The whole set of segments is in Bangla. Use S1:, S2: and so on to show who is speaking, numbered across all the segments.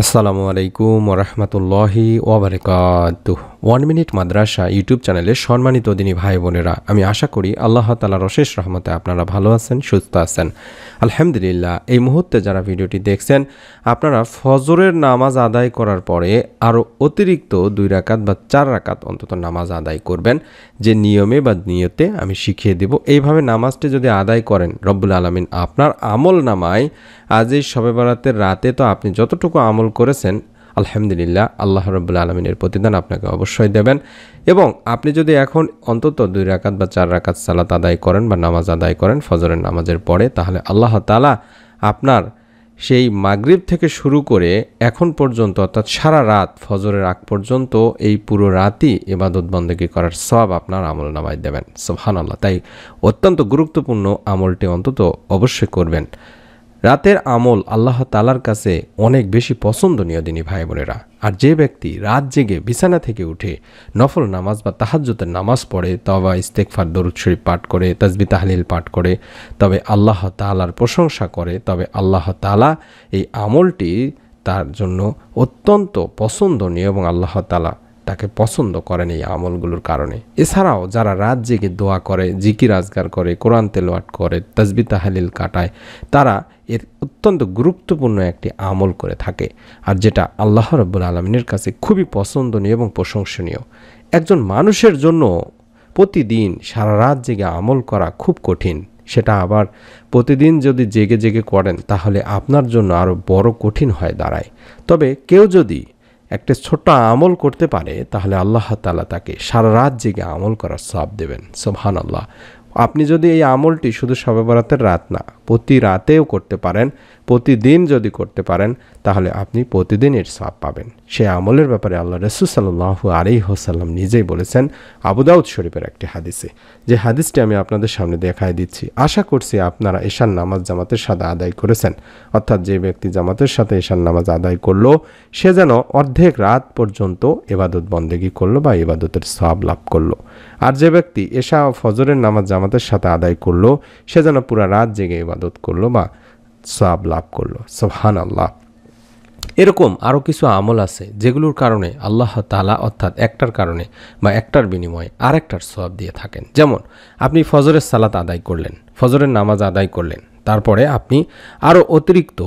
S1: আসসালামু আলাইকুম ওরহমতুল্লাহি ওয়াবারাকাতুহ। 1 মিনিট মাদ্রাসা ইউটিউব চ্যানেলের সম্মানিত দিনী ভাই বোনেরা, আমি আশা করি আল্লাহ তাআলার অশেষ রহমতে আপনারা ভালো আছেন, সুস্থ আছেন। আলহামদুলিল্লাহ। এই মুহূর্তে যারা ভিডিওটি দেখছেন, আপনারা ফজরের নামাজ আদায় করার পরে আরও অতিরিক্ত 2 রাকাত বা 4 রাকাত অন্তত নামাজ আদায় করবেন, যে নিয়মে বা নিয়তে আমি শিখিয়ে দেব। এইভাবে নামাজটি যদি আদায় করেন, রব্বুল আলামিন আপনার আমল নামায় আজ এই শবে বরাতের রাতে তো আপনি যতটুকু আমল করেছেন, আলহামদুলিল্লাহ, আল্লাহ রাব্বুল আলামিনের প্রতিদান আপনাকে অবশ্যই দেবেন। এবং আপনি যদি এখন অন্তত 2 রাকাত বা 4 রাকাত সালাত আদায় করেন বা নামাজ আদায় করেন ফজরের নামাজের পরে, তাহলে আল্লাহ তাআলা আপনার সেই মাগরিব থেকে শুরু করে এখন পর্যন্ত, অর্থাৎ সারা রাত ফজরের আগ পর্যন্ত এই পুরো রাতই ইবাদত বন্দেগী করার সওয়াব আপনার আমল নামায় দেবেন। সুবহানাল্লাহ। তাই অত্যন্ত গুরুত্বপূর্ণ আমলটি অন্তত অবশ্যই করবেন। রাতের আমল আল্লাহ তাআলার কাছে অনেক বেশি পছন্দনীয় দিনী ভাই বোনেরা। আর যে ব্যক্তি রাত জেগে বিছানা থেকে উঠে নফল নামাজ বা তাহাজ্জুদের নামাজ পড়ে, তওবা ইস্তেগফার দরুদ শরীফ পাঠ করে, তাসবিহ তাহলিল পাঠ করে, তবে আল্লাহ তাআলার প্রশংসা করে, তবে আল্লাহ তাআলা এই আমলটি তার জন্য অত্যন্ত পছন্দনীয় এবং আল্লাহ তাআলা তাকে পছন্দ করেন এই আমলগুলোর কারণে। এছাড়াও যারা রাত জেগে দোয়া করে, জিকির আজগার করে, কোরআন তেলাওয়াত করে, তাসবিহ তাহলিল কাটায়, তারা এর অত্যন্ত গুরুত্বপূর্ণ একটি আমল করে থাকে, আর যেটা আল্লাহ রাব্বুল আলামিনের কাছে খুবই পছন্দনীয় এবং প্রশংসনীয়। একজন মানুষের জন্য প্রতিদিন সারা রাত জেগে আমল করা খুব কঠিন, সেটা আবার প্রতিদিন যদি জেগে জেগে করেন তাহলে আপনার জন্য আরও বড় কঠিন হয়ে দাঁড়ায়। তবে কেউ যদি একটা ছোট্ট আমল করতে পারে, তাহলে আল্লাহ তাআলা তাকে সারা রাত জেগে আমল করার সওয়াব দেবেন। সুবহানাল্লাহ। আপনি যদি এই আমলটি শুধু শবে বরাতের রাত না, প্রতি রাতেও করতে পারেন, প্রতিদিন যদি করতে পারেন, তাহলে আপনি প্রতিদিন এর সওয়াব পাবেন। সেই আমলের ব্যাপারে আল্লাহ রাসূল সাল্লাল্লাহু আলাইহি ওয়াসাল্লাম নিজেই বলেছেন আবু দাউদ শরীফের একটি হাদিসে, যে হাদিসটি আমি আপনাদের সামনে দেখাই দিচ্ছি। আশা করছি আপনারা এশার নামাজ জামাতের সাথে আদায় করেছেন, অর্থাৎ যে ব্যক্তি জামাতের সাথে এশার নামাজ আদায় করলো, সে যেন অর্ধেক রাত পর্যন্ত ইবাদত বন্দেগী করলো বা ইবাদতের সওয়াব লাভ করলো। আর যে ব্যক্তি এশা ও ফজরের নামাজ জামাতের সাথে আদায় করলো, সে যেন পুরা রাত জেগে ইবাদত করলো বা সওয়াব লাভ করলো। সুবহানাল্লাহ। এরকম আরও কিছু আমল আছে যেগুলোর কারণে আল্লাহ তাআলা, অর্থাৎ একটার কারণে বা একটার বিনিময়ে আরেকটার সওয়াব দিয়ে থাকেন। যেমন আপনি ফজরের সালাত আদায় করলেন, ফজরের নামাজ আদায় করলেন, তারপরে আপনি আরও অতিরিক্ত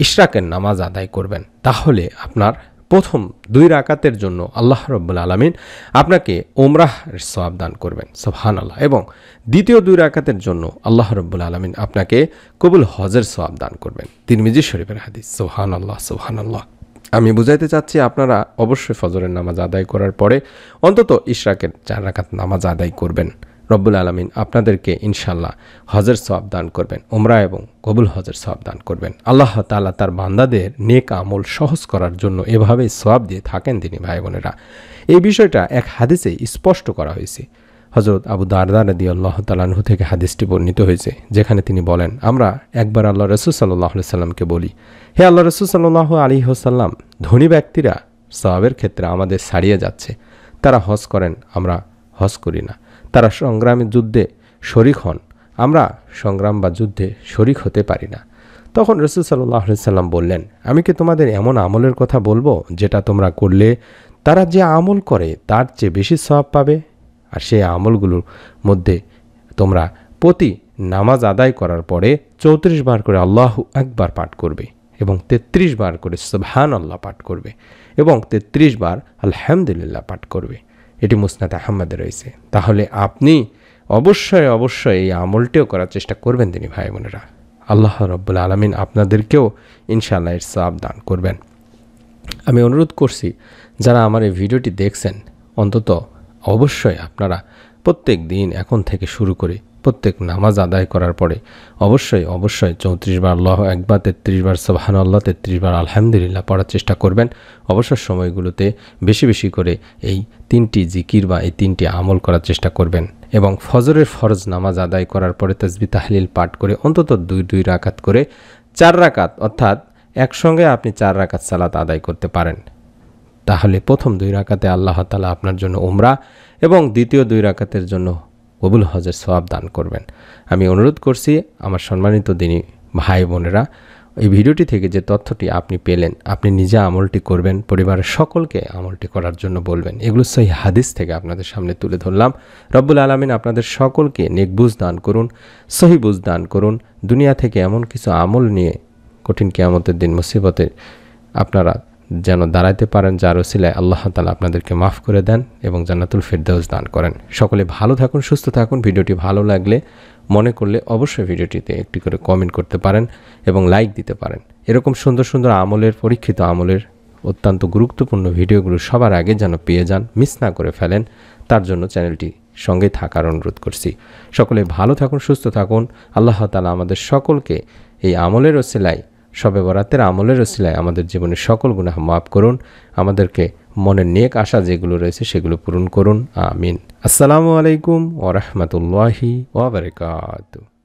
S1: ইশরাকের নামাজ আদায় করবেন, তাহলে আপনার প্রথম 2 রাকাতের জন্য আল্লাহ রাব্বুল আলামিন আপনাকে উমরাহের সওয়াব দান করবেন। সুবহানাল্লাহ। এবং দ্বিতীয় 2 রাকাতের জন্য আল্লাহ রাব্বুল আলামিন আপনাকে কবুল হজের সওয়াব দান করবেন। তিরমিজি শরীফের হাদিস। সুবহানাল্লাহ, সুবহানাল্লাহ। আমি বুঝাইতে চাচ্ছি, আপনারা অবশ্যই ফজরের নামাজ আদায় করার পরে অন্তত ইশরাকের 4 রাকাত নামাজ আদায় করবেন। রব্বুল আলামিন আপনাদেরকে ইনশাআল্লাহ হজের সওয়াব দান করবেন, উমরা এবং কবুল হজের সওয়াব দান করবেন। আল্লাহ তাআলা তার বান্দাদের নেক আমল সহজ করার জন্য এভাবেই সওয়াব দিয়ে থাকেন তিনি ভাই বোনেরা। এই বিষয়টা এক হাদিসে স্পষ্ট করা হয়েছে। হযরত আবু দারদা রাদিয়াল্লাহু তাআলা আনহু থেকে হাদিসটি বর্ণিত হয়েছে, যেখানে তিনি বলেন, আমরা একবার আল্লাহ রাসূল সাল্লাল্লাহু আলাইহি সাল্লামকে বলি, হে আল্লাহ রাসূল সাল্লাল্লাহু আলাইহি ওয়াসাল্লাম, ধনী ব্যক্তিরা সওয়াবের ক্ষেত্রে আমাদের ছাড়িয়ে যাচ্ছে। তারা হজ করেন, আমরা হজ করি না। তারা সংগ্রামে যুদ্ধে শরিক হন, আমরা সংগ্রাম বা যুদ্ধে শরিক হতে পারি না। তখন রাসূল সাল্লাল্লাহু আলাইহি সাল্লাম বললেন, আমি কি তোমাদের এমন আমলের কথা বলবো যেটা তোমরা করলে তারা যে আমল করে তার চেয়ে বেশি সওয়াব পাবে? আর সেই আমলগুলোর মধ্যে তোমরা প্রতি নামাজ আদায় করার পরে 34 বার করে আল্লাহু আকবার পাঠ করবে এবং 33 বার করে সুবহানাল্লাহ পাঠ করবে এবং 33 বার আলহামদুলিল্লাহ পাঠ করবে। এটি মুসনাদ আহমদে রয়েছে। তাহলে আপনি অবশ্যই অবশ্যই এই আমলটিও করার চেষ্টা করবেন তিনি ভাই বোনেরা। আল্লাহ রাব্বুল আলামিন আপনাদেরকেও ইনশাআল্লাহ এর সওয়াব দান করবেন। আমি অনুরোধ করছি, যারা আমার এই ভিডিওটি দেখছেন, অন্তত অবশ্যই আপনারা প্রত্যেক দিন এখন থেকে শুরু করে প্রত্যেক নামাজ আদায় করার পরে অবশ্যই 34 বার আল্লাহু আকবার, 33 বার সুবহানাল্লাহ, 33 বার আলহামদুলিল্লাহ পড়ার চেষ্টা করবেন। অবসর সময়গুলোতে বেশি বেশি করে এই 3টি জিকির বা এই 3টি আমল করার চেষ্টা করবেন। এবং ফজরের ফরজ নামাজ আদায় করার পরে তাসবিহ তাহলিল পাঠ করে অন্তত 2 রাকাত করে 4 রাকাত, অর্থাৎ একসঙ্গে আপনি 4 রাকাত সালাত আদায় করতে পারেন। তাহলে প্রথম 2 রাকাতে আল্লাহ তাআলা আপনার জন্য উমরা এবং দ্বিতীয় 2 রাকাতের জন্য কবুল হজের সওয়াব দান করবেন। আমি অনুরোধ করছি আমার সম্মানিত দিনী ভাই বোনেরা, এই ভিডিওটি থেকে যে তথ্যটি আপনি পেলেন, আপনি নিজে আমলটি করবেন, পরিবারের সকলকে আমলটি করার জন্য বলবেন। এগুলো সহিহ হাদিস থেকে আপনাদের সামনে তুলে ধরলাম। রব্বুল আলামিন আপনাদের সকলকে নেক বুঝ দান করুন, সহি বুঝ দান করুন। দুনিয়া থেকে এমন কিছু আমল নিয়ে কঠিন কিয়ামতের দিন মুসিবতে আপনারা যেন দাঁড়াইতে পারেন, যার ওসিলায় আল্লাহ তাআলা আপনাদেরকে মাফ করে দেন এবং জান্নাতুল ফেরদাউস দান করেন। সকলে ভালো থাকুন, সুস্থ থাকুন। ভিডিওটি ভালো লাগলে মনে করলে অবশ্যই ভিডিওটিতে একটি করে কমেন্ট করতে পারেন এবং লাইক দিতে পারেন। এরকম সুন্দর সুন্দর আমলের, পরীক্ষিত আমলের অত্যন্ত গুরুত্বপূর্ণ ভিডিওগুলো সবার আগে যেন পেয়ে যান, মিস না করে ফেলেন, তার জন্য চ্যানেলটি সঙ্গে থাকার অনুরোধ করছি। সকলে ভালো থাকুন, সুস্থ থাকুন। আল্লাহ তাআলা আমাদের সকলকে এই আমলের ওসিলায়, শবে বরাতের আমলের ওসিলায় আমাদের জীবনের সকল গুনাহ মাফ করুন, আমাদেরকে মনের নেক আশা যেগুলো রয়েছে সেগুলো পূরণ করুন। আমিন। আসসালামু আলাইকুম ওয়া রাহমাতুল্লাহি ওয়া বারাকাতুহু।